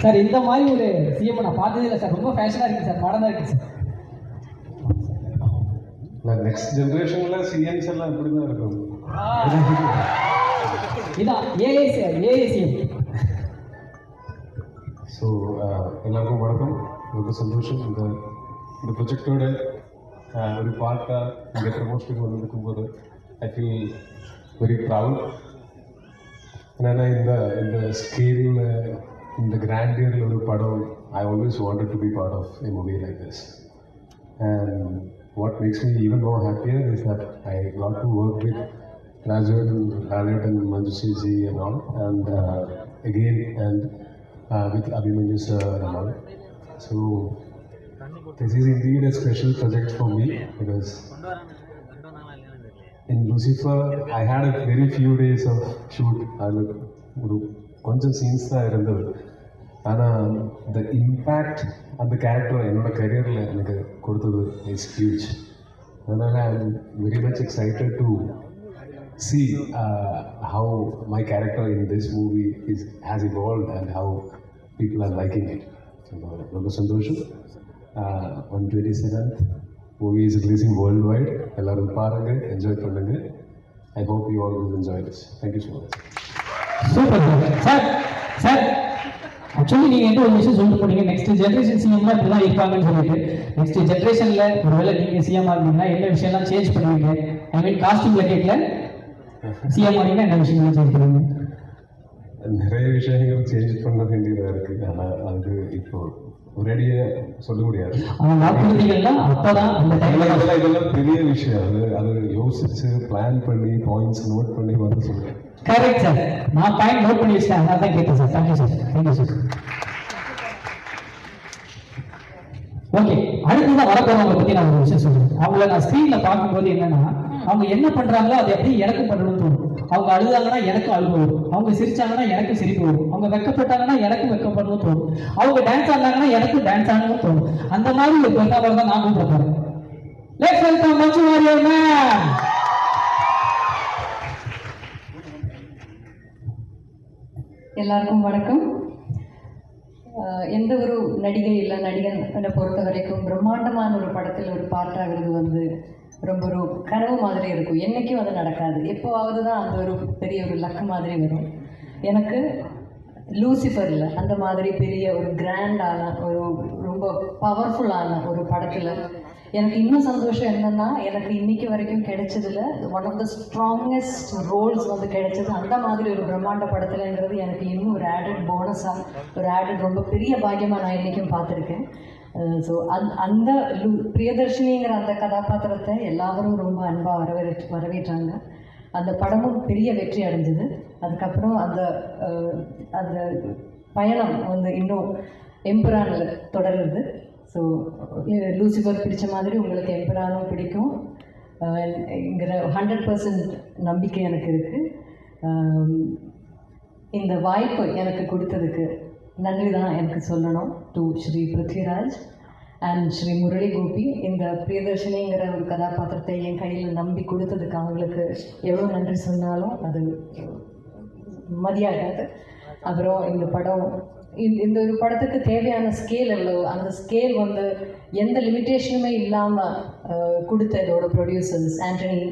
Sir இந்த மாதிரி ஒரு சிஎம் நான் பார்த்ததே இல்லை சார். ரொம்ப ஃபேஷனாக இருக்குது சார், மாடர்னாக இருக்குது சார். நெக்ஸ்ட் ஜென்ரேஷனில் சிஎம்ஸ் எல்லாம் இப்படி தான் இருக்கும். இதான் AI sir, AI CM. So எல்லாருக்கும் வணக்கம். ரொம்ப சந்தோஷம் இந்த ப்ரொஜெக்டோட ஒரு பார்ட்டாக இங்கே ப்ரமோஷனுக்கு வந்துருக்கும் போது ஐ ஃபீல் வெரி ப்ரவுட். ஏன்னா இந்த ஸ்கேலில் இந்த கிராண்டியரில் ஒரு படம் I always wanted to be part of a movie like this. And what makes me even more happier is that I got to work with Lalit and Manjushri ji and all, and again with Abhimanyu sir and all. So this is indeed a special project for me because in Lucifer I had a very few days of shoot. கொஞ்சம் scenes தான் இருந்தது. ஆனால் the impact அந்த character என்னோட கரியரில் எனக்கு கொடுத்தது is huge. அதனால் I am very much excited to see how my character in this movie has evolved and how people are liking it. ரொம்ப சந்தோஷம். On 27th movie is releasing worldwide. எல்லாரும் பாருங்கள், enjoy பண்ணுங்கள். I hope you all will enjoy this. Thank you so much. Super sir. Sir actually நீங்கள் எந்த ஒரு விஷயம் சொல்லிட்டு போனீங்க, நெக்ஸ்ட் ஜென்ரேஷன் சிஎம்லாம் இப்படி தான் இருப்பாங்கன்னு சொல்லிட்டு. நெக்ஸ்ட் ஜென்ரேஷனில் ஒருவேளை நீங்கள் சிஎம்மாக இருந்தீங்கன்னா என்ன விஷயம்லாம் சேஞ்ச் பண்ணுவீங்க? ஐ மீன் காஸ்டியூமில் கேட்கல, சிஎம் ஆனீங்கன்னா என்ன விஷயங்கள்லாம் சேஞ்ச் பண்ணுவீங்க? நிறைய விஷயங்கள் சேஞ்ச் பண்ண வேண்டியதாக இருக்குது. ஆனால் அது இப்போ ஒரேடியாக சொல்ல முடியாது. அப்போதான் அந்த டைம்ல இதெல்லாம் பெரிய விஷயம். அது யோசிச்சு பிளான் பண்ணி பாயிண்ட்ஸ் நோட் பண்ணி வந்து சொல்லுவேன். கரெக்ட் சார், நான் பாயிண்ட் நோட் பண்ணி வச்சிட்டேன், அதனால தான் கேட்டேன் sir. Thank you sir, thank you sir. Okay, அடுத்ததான் வரப்போறவங்களை பற்றி நான் ஒரு விஷயம் சொல்றேன். அவங்கள நான் ஸ்க்ரீனில் பார்க்கும்போது என்னன்னா, அவங்க என்ன பண்ணுறாங்களோ அதை எப்படி எனக்கும் பண்ணணும்னு தோணும். அவங்க அழுதாங்கன்னா எனக்கும் அழுகு வரும், அவங்க சிரிச்சாங்கன்னா எனக்கும் சிரிப்பு வரும், அவங்க வெக்கப்பட்டாங்கன்னா எனக்கும் வெக்கப்படணும்னு தோணும், அவங்க டான்ஸ் ஆடினாங்கன்னா எனக்கும் டான்ஸ் ஆடணும்னு தோணும். அந்த மாதிரி ஒரு பெருமாள் தான் நான் கூப்பிட போறேன். Let's welcome Manju Warrier ma'am. எல்லாருக்கும் வணக்கம். எந்த ஒரு நடிகை இல்லை நடிகனை பொறுத்த வரைக்கும் பிரம்மாண்டமான ஒரு படத்தில் ஒரு பார்ட்டாகிறது வந்து ரொம்ப ஒரு கனவு மாதிரி இருக்கும். என்றைக்கும் அது நடக்காது, எப்போவாவது தான் அந்த ஒரு பெரிய ஒரு லக்கு மாதிரி வரும். எனக்கு லூசிஃபரில் அந்த மாதிரி பெரிய ஒரு கிராண்டான ஒரு ரொம்ப பவர்ஃபுல்லான ஒரு படத்தில் எனக்கு இன்னும் சந்தோஷம் என்னென்னா, எனக்கு இன்றைக்கி வரைக்கும் கிடைச்சதில் one of the strongest roles வந்து கிடைச்சது அந்த மாதிரி ஒரு பிரம்மாண்ட படத்துலங்கிறது எனக்கு இன்னும் ஒரு ஆடட் போனஸாக, ஒரு ஆடட் ரொம்ப பெரிய பாக்கியமாக நான் இன்றைக்கும் பார்த்துருக்கேன். ஸோ அந்த பிரியதர்ஷினிங்கிற அந்த கதாபாத்திரத்தை எல்லாரும் ரொம்ப அன்பாக வரவேற்றாங்க. அந்த படமும் பெரிய வெற்றி அடைஞ்சது. அதுக்கப்புறம் அந்த பயணம் வந்து இன்னும் எம்புரானில் தொடருது. ஸோ லூசிஃபர் பிடிச்ச மாதிரி உங்களுக்கு எம்புரானும் பிடிக்கும் என்கிற 100% நம்பிக்கை எனக்கு இருக்குது. இந்த வாய்ப்பு எனக்கு கொடுத்ததுக்கு நன்றி தான் எனக்கு சொல்லணும் டு ஸ்ரீ பிருத்விராஜ் அண்ட் ஸ்ரீ முரளி கோபி. இந்த பிரியதர்ஷினிங்கிற ஒரு கதாபாத்திரத்தை என் கையில் நம்பி கொடுத்ததுக்கு அவங்களுக்கு எவ்வளோ நன்றி சொன்னாலும் அது மதியாகாது. அப்புறம் இந்த படம் இந்த ஒரு படத்துக்கு தேவையான ஸ்கேல் எவ்வளோ, அந்த ஸ்கேல் வந்து எந்த லிமிட்டேஷனுமே இல்லாமல் கொடுத்த இதோட ப்ரொடியூசர்ஸ் ஆண்டனி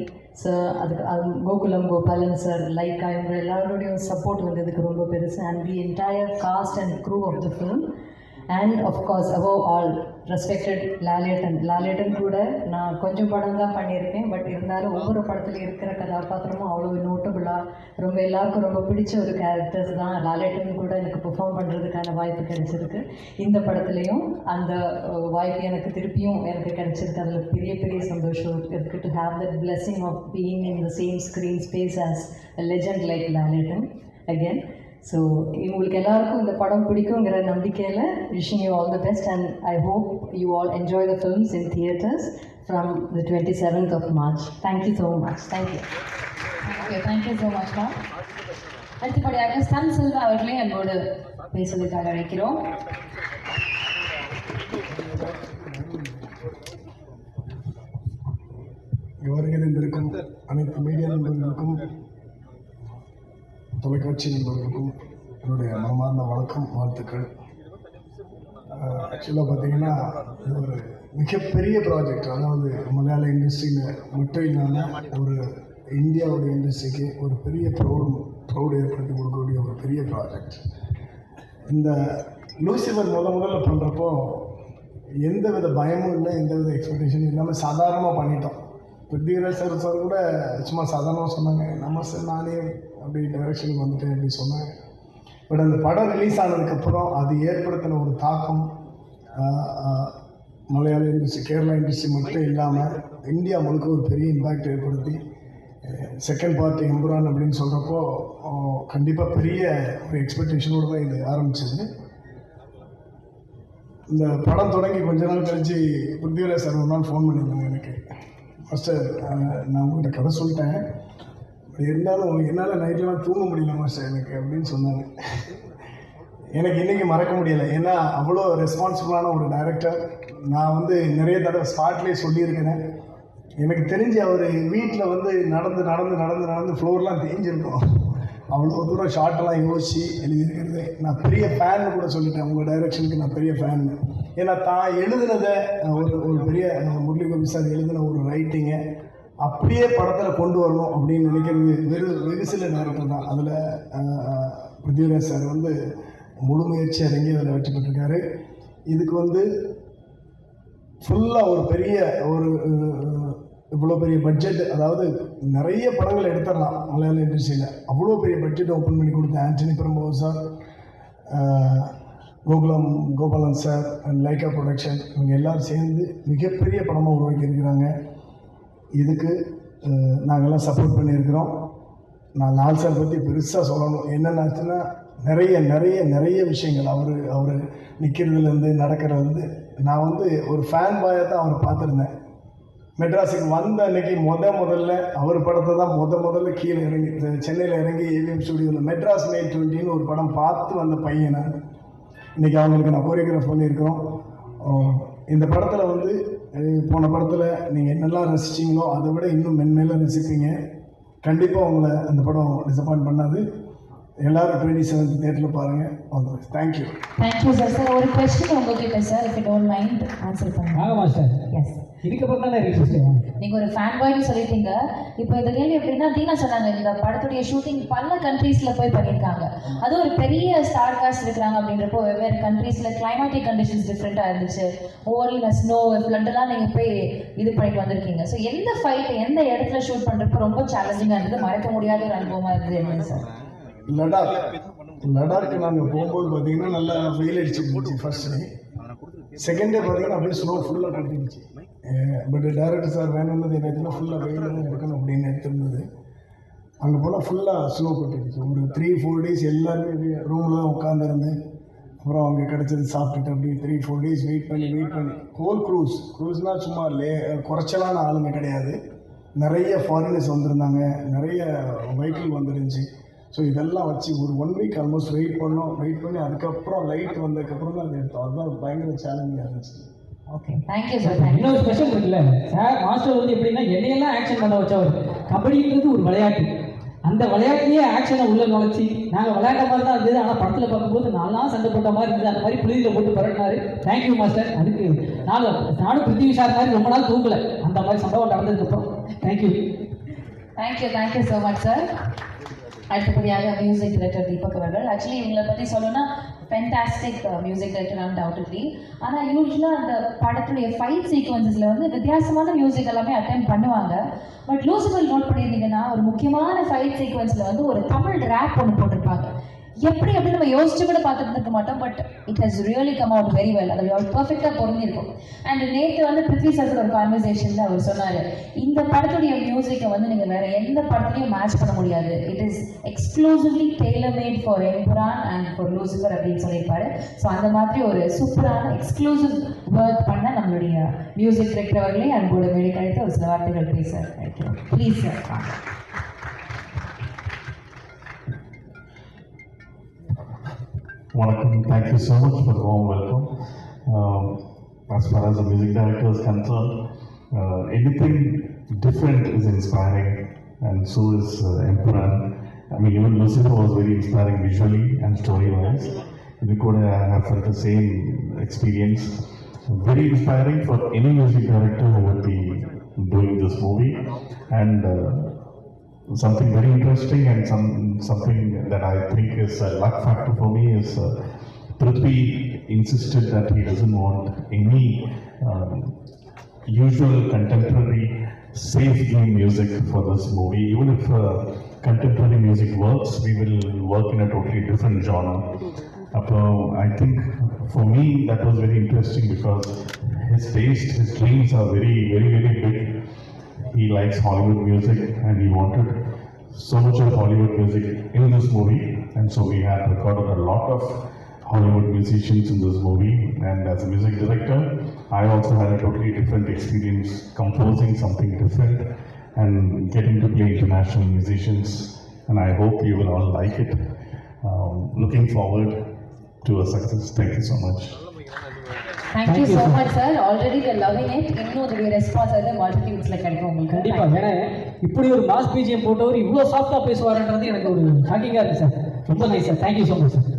சார், அதுக்கு கோகுலம் கோபாலன் சார், லைக்கா, இவங்க எல்லாரோடையும் சப்போர்ட் வந்து இதுக்கு ரொம்ப பெருசு. And the entire cast and crew of the film and of course above all respected Lalettan கூட நான் கொஞ்சம் படம் தான் பண்ணியிருக்கேன். பட் இருந்தாலும் ஒவ்வொரு படத்தில் இருக்கிற கதாபாத்திரமும் அவ்வளோ நோட்டபுளாக ரொம்ப எல்லாருக்கும் ரொம்ப பிடிச்ச ஒரு கேரக்டர்ஸ் தான். லாலேட்டன் கூட எனக்கு பெர்ஃபார்ம் பண்ணுறதுக்கான வாய்ப்பு கிடைச்சிருக்கு. இந்த படத்துலேயும் அந்த வாய்ப்பு எனக்கு திருப்பியும் எனக்கு கிடைச்சிருக்கு. அதில் பெரிய பெரிய சந்தோஷம் இருக்குது. To have that blessing of being in the same screen space as a legend like Lalettan again. So உங்களுக்கு எல்லாருக்கும் இந்த படம் பிடிக்குங்கிற நம்பிக்கையில் wishing you all the best and I hope you all enjoy the films in theatres from the 27th of March. Thank you so much. Thank you. Okay, thank you so much ma'am. அடுத்தபடியாக Sun Selva அவர்களையும் என்னோடு பேசுவதற்காக அழைக்கிறோம். வருகிறந்திருக்கும் அனைத்து மீடியா நண்பர்களுக்கும் தொலைக்காட்சி நண்பர்களுக்கும் என்னுடைய மனமார்ந்த வணக்கம், வாழ்த்துக்கள். ஆக்சுவலாக பார்த்தீங்கன்னா இது ஒரு மிகப்பெரிய ப்ராஜெக்ட். அதாவது மலையாள இண்டஸ்ட்ரியில் மட்டும் இல்லாமல் ஒரு இந்தியாவுடைய இண்டஸ்ட்ரிக்கு ஒரு பெரிய ப்ரௌடு ஏற்படுத்தி கொடுக்கக்கூடிய ஒரு பெரிய ப்ராஜெக்ட். இந்த லூசிஃபர் முதல்ல பண்ணுறப்போ எந்த வித பயமும் இல்லை, எந்த வித எக்ஸ்பெக்டேஷனும் இல்லாமல் சாதாரணமாக பண்ணிட்டோம். பிருத்திவிராஜ் சார் கூட சும்மா சாதாரணமாக சொன்னாங்க, நம்ம சார் நானே அப்படி டைரக்ஷனுக்கு வந்துட்டேன் அப்படி சொன்னாங்க. பட் அந்த படம் ரிலீஸ் ஆனதுக்கப்புறம் அது ஏற்படுத்தின ஒரு தாக்கம் மலையாள இண்டஸ்ட்ரி, கேரளா இண்டஸ்ட்ரி மட்டும் இல்லாமல் இந்தியா முழுக்க ஒரு பெரிய இம்பேக்ட் ஏற்படுத்தி செகண்ட் பார்ட் எம்புரான் அப்படின்னு சொல்கிறப்போ கண்டிப்பாக பெரிய ஒரு எக்ஸ்பெக்டேஷனோடு தான் இது ஆரம்பிச்சது. இந்த படம் தொடங்கி கொஞ்ச நாள் கழிச்சு பிருத்திவிராஜ் சார் ஒரு நாள் ஃபோன் பண்ணியிருந்தாங்க எனக்கு, மாஸ்டர் நான் உங்கள்கிட்ட கதை சொல்லிட்டேன், இருந்தாலும் என்னால் நைட்லாம் தூங்க முடியல மாஸ்டர் எனக்கு அப்படின்னு சொன்னாங்க. எனக்கு இன்றைக்கி மறக்க முடியலை. ஏன்னா அவ்வளோ ரெஸ்பான்சிபிளான ஒரு டைரக்டர். நான் வந்து நிறைய தடவை ஸ்பாட்லேயே சொல்லியிருக்கிறேன். எனக்கு தெரிஞ்சு அவர் வீட்டில் வந்து நடந்து ஃப்ளோர்லாம் தேஞ்சிருக்கும். அவ்வளோ தூரம் ஷார்ட்டெல்லாம் யோசித்து எழுதியிருக்கிறது. நான் பெரிய ஃபேன்னு கூட சொல்லிட்டேன், உங்கள் டைரக்ஷனுக்கு நான் பெரிய ஃபேன். ஏன்னா தான் எழுதுனதை ஒரு பெரிய முரளி கோபி சார் எழுதின ஒரு ரைட்டிங்கை அப்படியே படத்தில் கொண்டு வரணும் அப்படின்னு நினைக்கிறது வெகு சில நேரத்தில் தான். அதில் பிருத்திவிராஜ் சார் வந்து முழு முயற்சி இறங்கி அதில் வெற்றி பெற்றிருக்காரு. இதுக்கு வந்து ஃபுல்லாக ஒரு பெரிய ஒரு இவ்வளோ பெரிய பட்ஜெட், அதாவது நிறைய படங்கள் எடுத்துடலாம் மலையாள இண்டஸ்ட்ரியில், அவ்வளோ பெரிய பட்ஜெட் ஓப்பன் பண்ணி கொடுத்த Antony Perumbavoor sir, Gopalan sir and Lyca production, இவங்க எல்லோரும் சேர்ந்து மிகப்பெரிய படமாக உருவாக்கி இருக்கிறாங்க. இதுக்கு நாங்கள்லாம் சப்போர்ட் பண்ணியிருக்கிறோம். நான் லால் சார் பற்றி பெருசாக சொல்லணும். என்னென்னாச்சுன்னா நிறைய விஷயங்கள் அவர் நிற்கிறதுலேருந்து நடக்கிறதுலேருந்து, நான் வந்து ஒரு ஃபேன் பாயாக தான் அவரை பார்த்துருந்தேன். மெட்ராஸுக்கு வந்த அன்னைக்கு முதல்ல அவர் படத்தை தான் முதல்ல கீழே இறங்கி சென்னையில் இறங்கி ஏவிஎம் ஸ்டுடியோவில் மெட்ராஸ் மே 20 ஒரு படம் பார்த்து வந்த பையன் நான். இன்றைக்கி அவங்களுக்கு நான் கோரியோகிராஃப் பண்ணியிருக்கிறோம். இந்த படத்தில் வந்து போன படத்தில் நீங்கள் என்னெல்லாம் ரசிச்சிங்களோ அதை விட இன்னும் மென்மேலும் ரசிப்பீங்க. கண்டிப்பாக உங்களை அந்த படம் டிசப்பாயின்ட் பண்ணாது. எல்லாரும் 27th தேட்டரில் பாருங்கள். Thank you sir. சார் ஒரு கொஸ்டின் உங்ககிட்ட sir, if you don't mind answer பண்ணுங்க. ஆமாம் சார். எஸ், இதுக்கப்புறம் தானே ரிக்வெஸ்ட். நீங்கள் ஒரு ஃபேன் பாய்னு சொல்லிட்டீங்க. இப்போ இந்த கேள்வி எப்படின்னா, தீனா சொன்னாங்க இந்த படத்துடைய ஷூட்டிங் பல கண்ட்ரீஸில் போய் பண்ணியிருக்காங்க. அது ஒரு பெரிய ஸ்டார் காஸ்ட் இருக்கிறாங்க அப்படின்றப்போ வெவ்வேறு கண்ட்ரீஸில் கிளைமேட்டிக் கண்டிஷன்ஸ் டிஃப்ரெண்ட்டாக இருந்துச்சு. ஓவரில் ஸ்னோ ஃப்ளட்டெல்லாம் நீங்கள் போய் இது பண்ணிட்டு வந்திருக்கீங்க. ஸோ எந்த ஃபைட் எந்த இடத்துல ஷூட் பண்ணுறப்போ ரொம்ப சேலஞ்சிங்காக இருந்தது, மறக்க முடியாத ஒரு அனுபவமாக இருந்தது என்ன சார்? லடாக்கு நாங்கள் போகும்போது பார்த்தீங்கன்னா நல்லா வெயில் அடிச்சுருந்துச்சு ஃபர்ஸ்ட் டே. செகண்ட் டே பார்த்தீங்கன்னா அப்படியே ஸ்னோ ஃபுல்லாக கட்டிடுச்சு. பட் டைரக்டர் சார் வேணும்னது என்னாச்சுன்னா ஃபுல்லாக வெயில் தான் இருக்கணும் அப்படின்னு எடுத்துருந்தது. அங்கே போனால் ஃபுல்லாக ஸ்னோ கொட்டிடுச்சு. ஒரு 3-4 days எல்லாருமே ரூமில் தான் உட்காந்துருந்து, அப்புறம் அங்கே கிடச்சது சாப்பிட்டுட்டு அப்படியே 3-4 days வெயிட் பண்ணி ஹோல் க்ரூஸ்னால் சும்மா குறைச்சலான ஆளுங்க கிடையாது. நிறைய ஃபாரினர்ஸ் வந்திருந்தாங்க, நிறைய வெஹிக்கிள் வந்துருந்துச்சு. ஸோ இதெல்லாம் வச்சு ஒரு 1 week ஆல்மோஸ்ட் வெயிட் பண்ணி அதுக்கப்புறம் லைட் வந்ததுக்கப்புறம் தான் அது எடுத்தோம். அதுதான் பயங்கர சேலஞ்சாக இருந்துச்சு. Okay, thank you sir. இன்னொரு ஸ்பெஷல் இருக்குல்ல சார், மாஸ்டர் வந்து எப்படின்னா என்னையெல்லாம் ஆக்ஷன் பண்ண வச்சவர். கபடின்றது ஒரு விளையாட்டு, அந்த விளையாட்டுலேயே ஆக்ஷனை உள்ள நுழைச்சி நாங்கள் விளையாட்ட மாதிரி தான் இருந்தது. ஆனால் படத்தில் பார்க்கும்போது நான்லாம் சண்டை போட்ட மாதிரி இருந்தது. அந்த மாதிரி புழுதியில் போட்டு பரட்டினாரு. Thank you master. அதுக்கு நானும் பிருத்திவி சார் மாதிரி ரொம்ப நாள் தூங்கலை, அந்த மாதிரி சம்பவம் நடந்ததுக்கப்புறம். Thank you so much sir. அடுத்தபடியாக மியூசிக் டைரக்டர் தீபக் அவர்கள். ஆக்சுவலி இவங்களை பற்றி சொல்லணும்னா ஃபென்டாஸ்டிக் மியூசிக் டைரக்டர் அன்டவுட்லி. ஆனால் யூஸ்வலாக அந்த படத்துடைய ஃபைட் சீக்வன்சஸில் வந்து வித்தியாசமான மியூசிக் எல்லாமே அட்டெண்ட் பண்ணுவாங்க. பட் லூசிஃபர் நோட் பண்ணியிருந்தீங்கன்னா ஒரு முக்கியமான ஃபைட் சீக்வன்ஸில் வந்து ஒரு தமிழ் ரேப் ஒன்று போட்டிருப்பாங்க. எப்படி அப்படின்னு நம்ம யோசிச்சு கூட பார்த்துட்டு இருக்க மாட்டோம். But it has really come out very well. அது பர்ஃபெக்டாக பொருந்திருக்கும். அண்ட் நேற்று வந்து பிருத்வி சார் ஒரு கான்வர்சேஷனில் அவர் சொன்னார், இந்த படத்துடைய மியூசிக்கை வந்து நீங்கள் வேறு எந்த படத்துலையும் மேட்ச் பண்ண முடியாது. It is exclusively tailor made for Empuraan and for Lucifer அப்படின்னு சொல்லியிருப்பாரு. ஸோ அந்த மாதிரி ஒரு சூப்பரான எக்ஸ்க்ளூசிவ் ஒர்க் பண்ண நம்மளுடைய மியூசிக் டைரக்டர் அவர்களே அன்போடு மேடை கழித்து ஒரு சில வார்த்தைகள் பேச வைக்கிறோம். Please sir. Welcome. Thank you so much for the warm welcome. As far as the music director is concerned, anything different is inspiring, and so is Empuran. I mean, even Lucifer was very inspiring visually and story-wise. I have felt the same experience. Very inspiring for any music director who would be doing this movie, and something very interesting and something that I think is a luck factor for me is Prithvi insisted that he doesn't want any usual contemporary safe game music for this movie. Even if contemporary music works, we will work in a totally different genre. I think for me that was very interesting because his taste, his dreams are very, very, very big. He likes Hollywood music and he wanted so much of Hollywood music in this movie, and so we have recorded a lot of Hollywood musicians in this movie. And as a music director, I also had a totally different experience composing something different and getting to play international musicians, and I hope you will all like it. Looking forward to a success. Thank you so much. Thank you so much, sir. Already we are loving it. இன்னும் உங்களுடைய response வந்து மல்டிபிள்ஸ்ல கிடைக்கும் உங்களுக்கு. கண்டிப்பா. ஏன்னா இப்படி ஒரு mass BGM போட்டவர் இவ்வளோ சாஃப்டா பேசுவாருன்றது எனக்கு ஒரு ஷாக்கிங்கா இருக்கு சார். ரொம்ப nice sir. Thank you so much sir.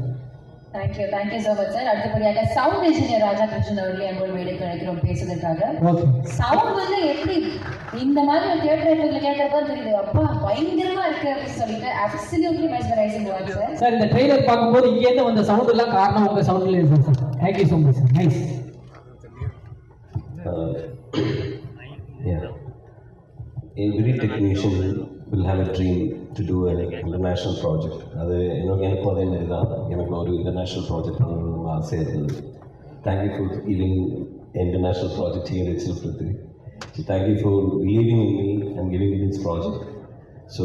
Thank you so much sir. அடுத்தபடியாக சவுண்ட் இன்ஜினியர் ராஜா கிருஷ்ணன் அவர்களே எங்கள் மேடைக்கு அழைக்கிறோம் பேசுவதற்காக. ஓகே. சவுண்ட் வந்து எப்படி இந்த மாதிரி ஒரு தியேட்டர் எஃபெக்ட்ல கேட்கறப்ப தெரியுது, அப்பா பயங்கரமா இருக்கு அப்படின்னு சொல்லிட்டு absolutely mesmerising voice sir. Sir இந்த ட்ரெய்லர் பார்க்கும்போது இங்கேருந்து வந்த சவுண்ட் எல்லாம் காரணம் உங்க சவுண்ட்ல இருக்கு sir. Thank you so much sir. Nice. Yeah. Every technician will have a dream to do an international project. அது எனக்கு அதே மாதிரி தான், எனக்கு ஒரு இன்டர்நேஷ்னல் ப்ராஜெக்ட் பண்ணணும்னு ஆசை இருந்தது. Thank you for giving international project here itself Prithvi. Thank you for believing in me and giving this project. So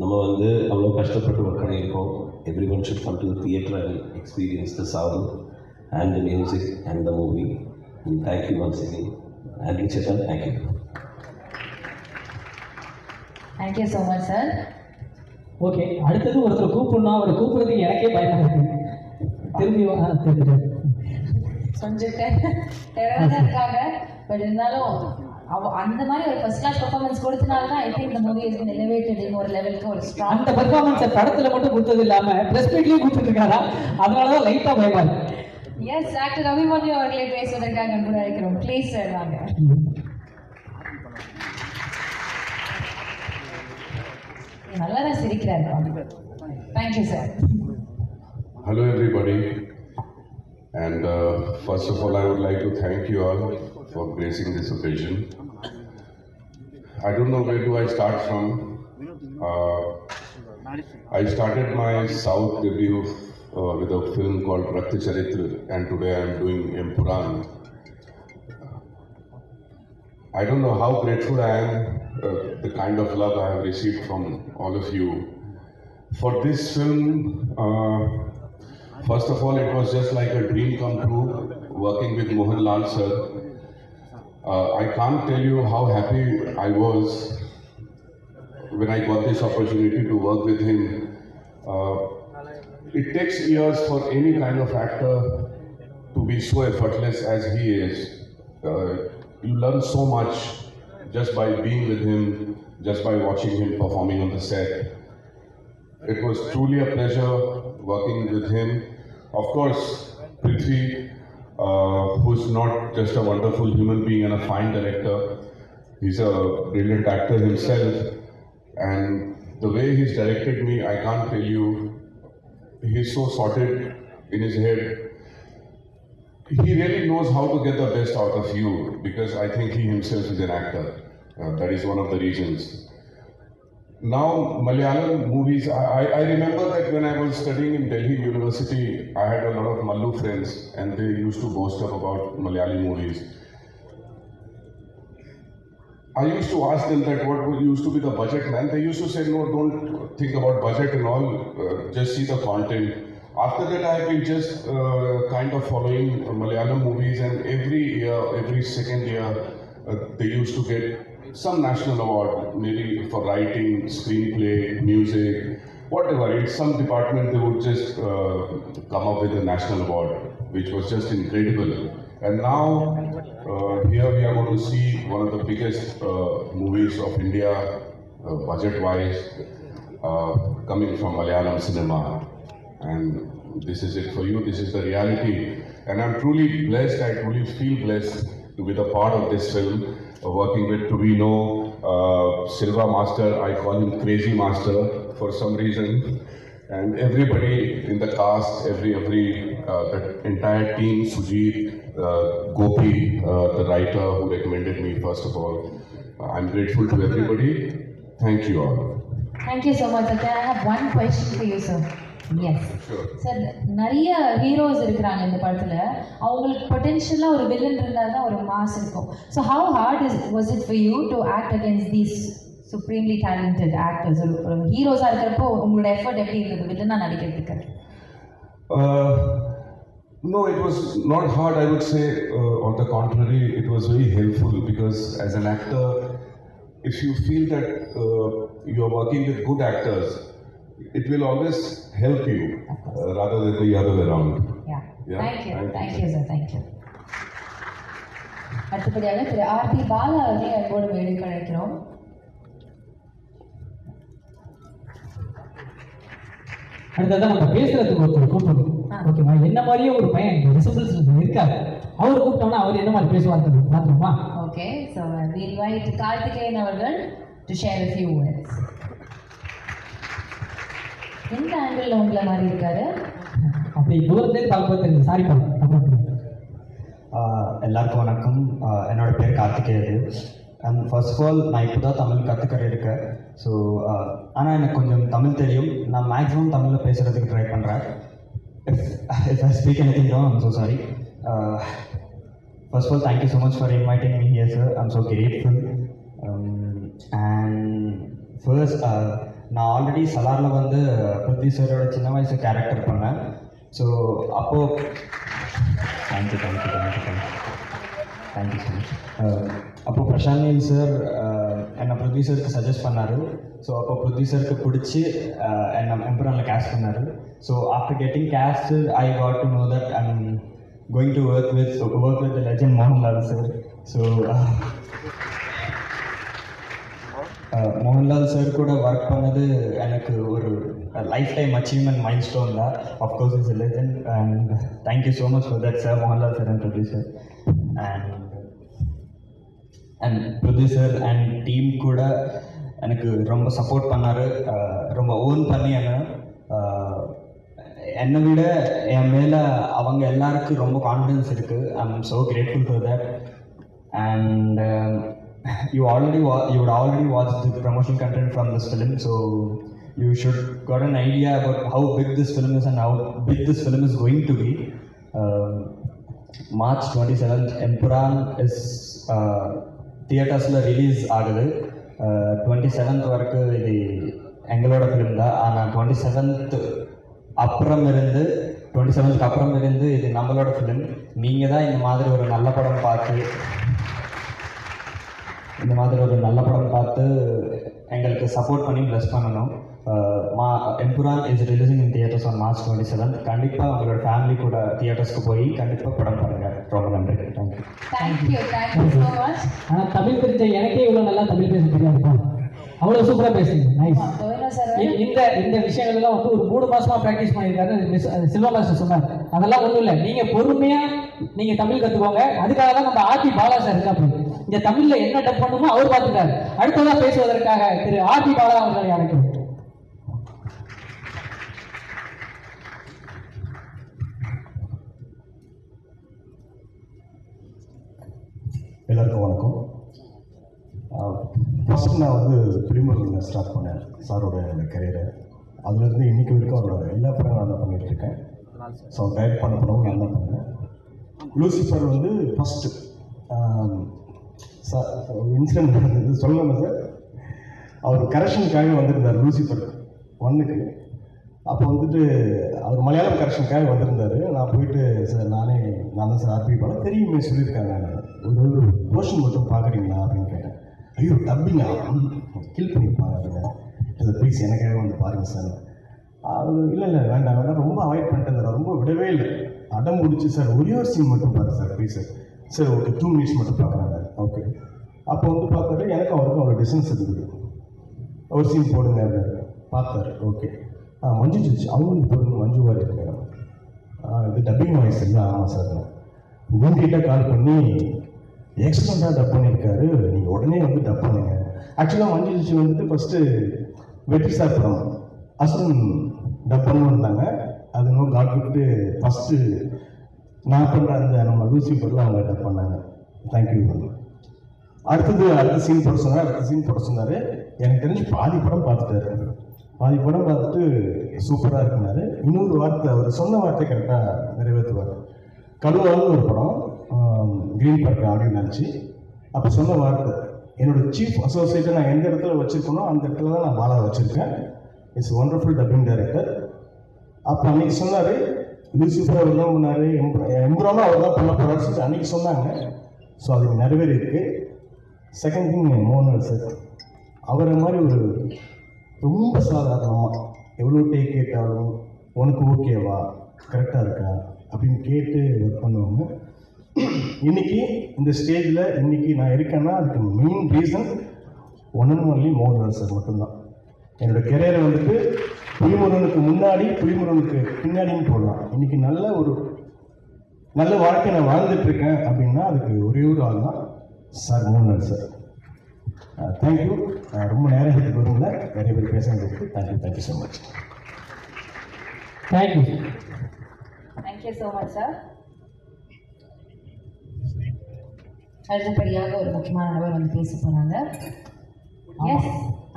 நம்ம வந்து அவ்வளோ கஷ்டப்பட்டு ஒர்க் பண்ணியிருக்கோம். Every one should come to the theatre and experience the sound and the music and the movie. Thank you once again. And Chetan, thank you. Thank you so much, sir. Okay. அடுத்தது ஒருத்தர் கூப்பிடணும், அவரை கூப்பிடுறதுக்கு எனக்கே பயமா இருக்கு. திரும்பி கொஞ்சம் டெரராக இருக்காங்க. பட் இருந்தாலும் அந்த மாதிரி ஒரு ஃபர்ஸ்ட் கிளாஸ் பெர்ஃபார்மன்ஸ் கொடுத்தனால தான் ஐ திங்க் இந்த மூவி இஸ் பீன் எலிவேட்டட் இன் ஒரு லெவலுக்கு ஒரு ஸ்ட்ராங். அந்த பெர்ஃபார்மன்ஸை படத்துல மட்டும் கொடுத்தது இல்லாம பிரஸ் மீட்லயும் கொடுத்துட்டு இருக்காரா, அதனால தான் லைட்டா பயமா இருக்கு. எஸ், டாக்டர் அபிமன்யு அவர்களை பேசுவதற்காக அன்பு அழைக்கிறோம். ப்ளீஸ் சார் வாங்க. நல்லா தான் சிரிக்கிறாரு. Thank you sir. Hello everybody, and first of all I would like to thank you all for gracing this occasion. I don't know where do I start from. I started my South debut with a film called Rakta Charitra, and today I am doing Empuran. I don't know how grateful I am, the kind of love I have received from all of you. For this film, first of all, it was just like a dream come true working with Mohanlal sir. I can't tell you how happy I was when I got this opportunity to work with him. It takes years for any kind of actor to be so effortless as he is. You learn so much just by being with him, just by watching him performing on the set. It was truly a pleasure working with him. Of course, Prithvi, who's not just a wonderful human being and a fine director, he's a brilliant actor himself. And the way he's directed me, I can't tell you. He's so sorted in his head. He really knows how to get the best out of you, because I think he himself is an actor. That is one of the reasons. Now, Malayalam movies, I remember that when I was studying in Delhi University, I had a lot of Mallu friends and they used to boast up about Malayali movies. I used to ask them that what used to be the budget, man. They used to say, no, don't think about budget and all, just see the content. After that, I have been just kind of following Malayalam movies, and every year, every second year, they used to get some national award, maybe for writing, screenplay, music, whatever. In some department, they would just come up with a national award, which was just incredible. And now, here we are going to see one of the biggest movies of India, budget-wise, coming from Malayalam cinema. And this is it for you, this is the reality. And I'm truly blessed, I truly feel blessed to be the part of this film, working with Tuvino, Silva Master, I call him Crazy Master for some reason, and everybody in the cast, the entire team, Sujit, Gopi, the writer who recommended me first of all. I'm grateful to everybody. Thank you all. Thank you so much, Satya. I have one question for you, sir. Yes. Sure. Sir, நிறைய heroes இருக்கிறாங்க இந்த படத்தில். அவங்களுக்கு பொட்டென்ஷியலாக ஒரு villain இருந்தால் தான் ஒரு mass இருக்கும். So how heart was it for you to act against these supremely talented actors? ஒரு ஹீரோஸாக இருக்கிறப்போ உங்களோட எஃபர்ட் எப்படி இருந்தது வில்லனாக நடிக்கிறதுக்கு? No, it was not hard, I would say. On the contrary, it was very helpful because as an actor, if you feel that you're working with good actors, it will always help you rather than the other way around. Yeah. Yeah. Thank you, sir. Thank you. அடுத்தபடியாக திரு RB Bala அவர்களை அன்போடு மேடைக்கு அழைக்கிறோம். அடுத்ததான் நம்ம பேசுறதுக்கு ஒருத்தர் கூப்பிடணும். ஓகேவா? என்ன மாதிரியே ஒரு பையன் ரிசம்பிள்ஸ் இருக்காரு. அவர் கூப்பிட்டோம்னா அவர் என்ன மாதிரி பேசுவார் பார்த்துருமா? Okay, so we invite Karthikeyan அவர்கள் to share a few words. எந்த ஆங்கிள் உங்களை மாதிரி இருக்காரு? அப்படி தூரத்துலேருந்து பார்க்கும்போது தெரிஞ்சு. சாரி பண்ண. எல்லாருக்கும் வணக்கம். என்னோட பேர் Karthikeyan. And first of all நான் இப்போ தான் தமிழ் கற்றுக்கிற இருக்கேன். ஸோ ஆனால் எனக்கு கொஞ்சம் தமிழ் தெரியும். நான் மேக்ஸிமம் தமிழில் பேசுகிறதுக்கு ட்ரை பண்ணுறேன். If I speak anything wrong, I'm so sorry. First of all thank you so much for inviting me here sir. I'm so grateful. And first நான் ஆல்ரெடி சலாரில் வந்து பிருத்வி சாரோட சின்ன வயசு கேரக்டர் பண்ணேன். ஸோ அப்போது தேங்க்யூ ஸோ மச். அப்போது பிரசாந்த் நீல் சார் என்னை பிருத்வி சாருக்கு சஜஸ்ட் பண்ணார். ஸோ அப்போ பிருத்வி சாருக்கு பிடிச்சி என்னை எம்பரானில் கேஸ்ட் பண்ணார். So after getting cast I got to know that I am going to work with the legend Mohanlal sir. So Mohanlal sir கூட ஒர்க் பண்ணது எனக்கு ஒரு lifetime achievement milestone தான். Of course is a legend and thank you so much for that sir, Mohanlal sir and Prithvi sir. And Prithvi sir and team கூட எனக்கு ரொம்ப support பண்ணார். ரொம்ப ஓன் பண்ணி என்னை விட என் மேலே அவங்க எல்லாருக்கும் ரொம்ப கான்ஃபிடென்ஸ் இருக்குது. I am so grateful for that. And you would already watch the promotional content from this film, so you should got an idea about how big this film is and how big this film is going to be. March 27th Empuran is theaters la release ஆகுது. 27th வரைக்கும் இது எங்களோட film தான். ஆனால் 27th அப்புறம் இருந்து இது நம்மளோட ஃபிலிம். நீங்கள் தான் இந்த மாதிரி ஒரு நல்ல படம் பார்த்து எங்களுக்கு சப்போர்ட் பண்ணி ப்ளஸ் பண்ணணும். Empuraan is releasing in theatres on March 27th. கண்டிப்பாக உங்களோட ஃபேமிலி கூட தியேட்டர்ஸ்க்கு போய் கண்டிப்பாக படம் பாருங்கள். ரொம்ப நன்றி. Thank you so much. ஆனால் தமிழ் தெரிஞ்ச எனக்கே இவ்வளோ நல்லா தமிழ் பேச தெரியாது. அவ்வளோ சூப்பராக பேசுறீங்க. நைஸ். இந்த விஷயங்கள் எல்லாம் வந்து ஒரு 3 மாசமா ப்ராக்டிஸ் பண்ணியிருக்காரு சில்வா மாஸ்டர் சொன்னார். அதெல்லாம் ஒன்றும் இல்லை. நீங்கள் பொறுமையாக நீங்கள் தமிழ் கற்றுக்கோங்க. அதுக்காக தான் நம்ம ஆர்பி பாலா சார் இருக்கா. இந்த தமிழ்ல என்ன டப் பண்ணுமோ அவர் பார்த்துட்டாரு. அடுத்ததா பேசுவதற்காக திரு ஆர்பி பாலா அவர்களை அழைக்கிறோம். எல்லாருக்கும் வணக்கம். ஃபஸ்ட்டு நான் வந்து பிலிமரில் ஸ்டார்ட் பண்ணேன் சாரோட கரியரை. அதுலேருந்து இன்றைக்கி வரைக்கும் அவரோட எல்லா படங்களும் நான் தான் பண்ணிகிட்ருக்கேன். ஸோ டைரக்ட் பண்ண படமும் நான் தான் பண்ணேன். லூசிஃபர் வந்து ஃபஸ்ட்டு சார் இன்சிடென்ட் நடந்தது சொல்லணும் சார். அவர் கரெக்ஷனுக்காக வந்திருந்தார் லூசிஃபர் 1க்கு. அப்போ வந்துட்டு அவர் மலையாளம் கரெக்ஷனுக்காக வந்திருந்தார். நான் போயிட்டு சார் நான் தான் சார் ஆர்பி பாலா தெரியுமே சொல்லியிருக்காங்க, ஒரு போர்ஷன் மட்டும் பார்க்குறீங்களா அப்படின்னு கேட்டேன். ஐயோ டப்பிங்கா கில் பண்ணியிருப்பாங்க அப்படிங்க. ப்ளீஸ் எனக்காக வந்து பாருங்கள் சார். அவர் இல்லை வேண்டாம் ரொம்ப அவாய்ட் பண்ணிட்டு இருந்தார். ரொம்ப விடவே இல்லை, அடம் முடிச்சு சார் ஒரே ஒரு சீன் மட்டும் பாரு sir please sir okay 2 minutes மட்டும் பார்க்குறாங்க. ஓகே அப்போ வந்து பார்த்தாரு எனக்கும் அவருக்கும் அவ்வளோ டிஸ்டன்ஸ் இருக்குது. ஒரு சீன் போடுங்க அப்படின்னு பார்த்தாரு. ஓகே மஞ்சு சிச்சு அவங்களுக்கு போடுங்க மஞ்சு வாரி இருக்காங்க. இது டப்பிங் வாய்ஸ் இல்லை. ஆமாம் சார். உங்ககிட்ட கால் பண்ணி எக்ஸலண்ட்டாக டப் பண்ணியிருக்காரு, நீங்கள் உடனே வந்து டப் பண்ணுங்க. ஆக்சுவலாக மஞ்சுஜி வந்துட்டு ஃபஸ்ட்டு வெற்றி சார் படம் அசுரன் டப் பண்ணுவாங்க. அது நோ காட் விட்டு ஃபஸ்ட்டு நான் பண்ணுற அந்த நம்ம லூசிஃபரில் அவங்க டப் பண்ணாங்க. தேங்க்யூ. அடுத்த சீன் போட சொன்னார். எனக்கு தெரிஞ்சு பாதி படம் பார்த்துட்டாரு. பாதி படம் பார்த்துட்டு சூப்பராக இருக்குனாரு. இன்னொரு வார்த்தை, அவர் சொன்ன வார்த்தை கரெக்டாக நிறைவேற்றுவார். கழுவான்னு ஒரு படம் க்ரீன் பார்க் ஆடியோ நினச்சி அப்போ சொன்ன வார்த்தை, என்னோட சீஃப் அசோசியேட்டை நான் எந்த இடத்துல வச்சுருக்கணும் அந்த இடத்துல தான் நான் பாலா வச்சுருக்கேன். It's wonderful dubbing director. அப்போ அன்றைக்கி சொன்னார், லூசிஃபர் அவர் தான் பண்ணார், எம்புரானும் அவர் தான் பண்ண போகிறாரு சொல்லி அன்றைக்கி சொன்னாங்க. ஸோ அது நிறைவேறி இருக்குது. செகண்ட் திங், மோகன்லால் சார் அவரை மாதிரி ஒரு ரொம்ப சாதாரணமாக எவ்வளோ டேக் கேட்டாலும் உனக்கு ஓகேவா, கரெக்டாக இருக்கா அப்படின்னு கேட்டு ஒர்க் பண்ணுவாங்க. இன்றைக்கி இந்த ஸ்டேஜில் இன்றைக்கி நான் இருக்கேன்னா அதுக்கு main reason one and only Mohanlal sir மட்டும்தான். என்னோடய கெரியரை வந்துட்டு புலிமுருகனுக்கு முன்னாடி புலிமுருகனுக்கு பின்னாடின்னு போடலாம். இன்றைக்கி நல்ல வாழ்க்கை நான் வாழ்ந்துட்டுருக்கேன் அப்படின்னா அதுக்கு ஒரே ஒரு ஆள் தான் சார், மோகன்லால் சார். தேங்க்யூ. ரொம்ப நேரம் எடுத்து வரும்ல, நிறைய பேர் பேசுகிறதுக்கு thank you so much. Thank you. Thank you so much sir. அடுத்தபடியாக ஒரு முக்கியமான நபர் வந்து பேச போகிறாங்க. Yes,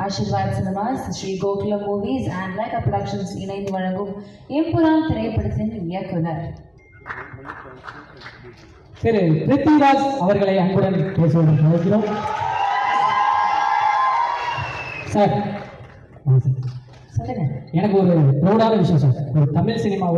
Aashirvad cinemas, Sri Gokulam movies and Lyca productions இணைந்து வழங்கும் எம்புரான் திரைப்படத்தின் இயக்குனர் திரு பிருத்திவிராஜ் அவர்களை அன்புடன் பேசுவதற்கு அழைக்கிறோம். சார், சொல்லுங்க. எனக்கு ஒரு ப்ரௌடான விஷயம் சார். ஒரு தமிழ் சினிமா